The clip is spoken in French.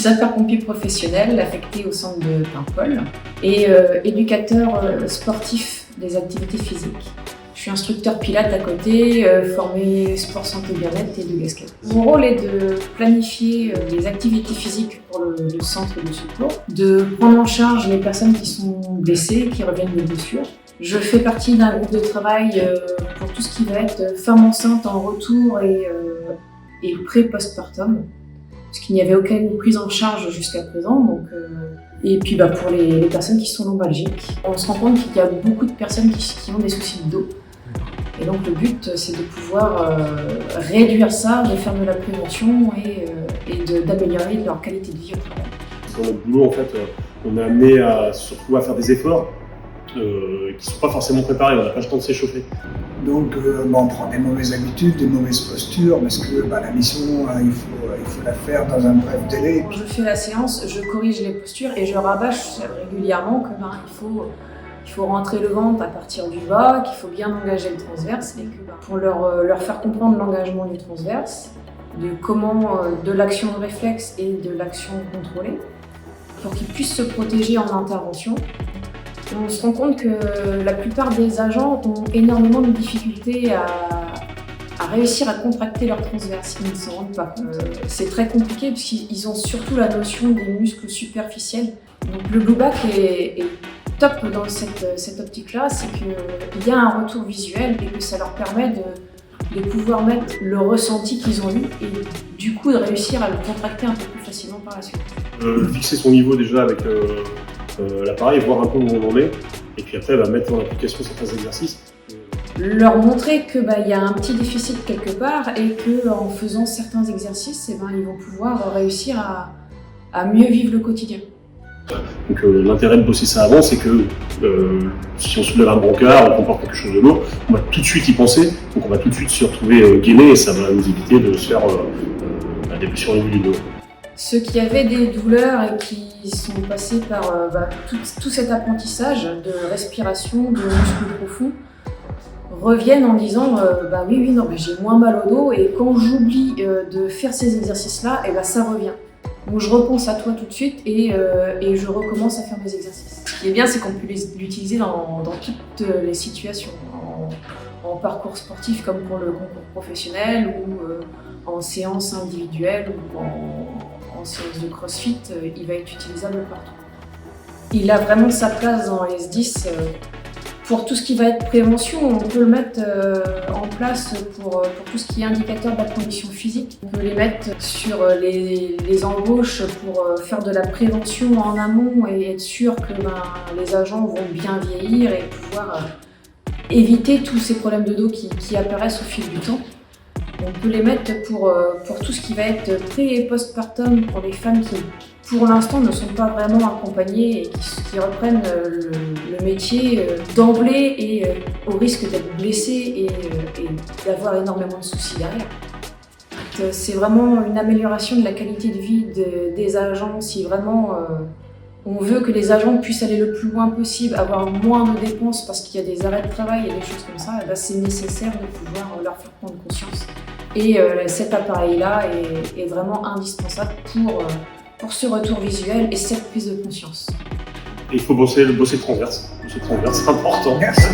sapeur-pompier professionnel affecté au centre de Paimpol et éducateur sportif des activités physiques. Je suis instructeur pilates à côté, formé sport santé bien-être et de gasket. Mon rôle est de planifier les activités physiques pour le centre de secours, de prendre en charge les personnes qui sont blessées, qui reviennent de blessures. Je fais partie d'un groupe de travail pour tout ce qui va être femme enceinte en retour et pré-postpartum, parce qu'il n'y avait aucune prise en charge jusqu'à présent. Et puis pour les personnes qui sont lombalgiques, on se rend compte qu'il y a beaucoup de personnes qui ont des soucis de dos. Et donc le but, c'est de pouvoir réduire ça, de faire de la prévention et d'améliorer leur qualité de vie au travail. Dans notre boulot, en fait, on est amené surtout à faire des efforts qui ne sont pas forcément préparés, on n'a pas le temps de s'échauffer. Donc on prend des mauvaises habitudes, des mauvaises postures, parce que la mission, il faut la faire dans un bref délai. Quand je fais la séance, je corrige les postures et je rabâche régulièrement que il faut rentrer le ventre à partir du bas, qu'il faut bien engager le transverse et que pour leur faire comprendre l'engagement du transverse, de l'action de réflexe et de l'action contrôlée, pour qu'ils puissent se protéger en intervention. On se rend compte que la plupart des agents ont énormément de difficultés à réussir à contracter leur transverse. Ils ne s'en rendent pas compte. C'est très compliqué puisqu'ils ont surtout la notion des muscles superficiels. Donc le blue back est top dans cette optique-là, c'est qu'il y a un retour visuel et que ça leur permet de pouvoir mettre le ressenti qu'ils ont eu et du coup de réussir à le contracter un peu plus facilement par la suite. Fixer son niveau déjà avec l'appareil, voir un peu où on en est, et puis après mettre en application certains exercices. Leur montrer que y a un petit déficit quelque part et qu'en faisant certains exercices, ils vont pouvoir réussir à mieux vivre le quotidien. Donc l'intérêt de bosser ça avant, c'est que si on soulève un brancard, on comporte quelque chose de lourd, on va tout de suite y penser, donc on va tout de suite se retrouver gainé et ça va nous éviter de se faire des blessures au niveau du dos. Ceux qui avaient des douleurs et qui sont passés par tout cet apprentissage de respiration, de muscles profonds, reviennent en disant j'ai moins mal au dos et quand j'oublie de faire ces exercices-là, ça revient. Donc je repense à toi tout de suite et je recommence à faire mes exercices. Ce qui est bien, c'est qu'on peut l'utiliser dans toutes les situations, en parcours sportif comme pour le concours professionnel ou en séance individuelle ou en séance de crossfit, il va être utilisable partout. Il a vraiment sa place dans les S10. Pour tout ce qui va être prévention, on peut le mettre en place pour tout ce qui est indicateur de la condition physique. On peut les mettre sur les embauches pour faire de la prévention en amont et être sûr que les agents vont bien vieillir et pouvoir éviter tous ces problèmes de dos qui apparaissent au fil du temps. On peut les mettre pour tout ce qui va être pré- et postpartum pour les femmes qui, pour l'instant, ne sont pas vraiment accompagnées et qui reprennent le métier d'emblée et au risque d'être blessées et d'avoir énormément de soucis derrière. C'est vraiment une amélioration de la qualité de vie des agents. Si vraiment on veut que les agents puissent aller le plus loin possible, avoir moins de dépenses parce qu'il y a des arrêts de travail et des choses comme ça, c'est nécessaire de pouvoir leur faire prendre conscience. Et cet appareil-là est vraiment indispensable pour ce retour visuel et cette prise de conscience. Et il faut bosser transverse. C'est important. Merci.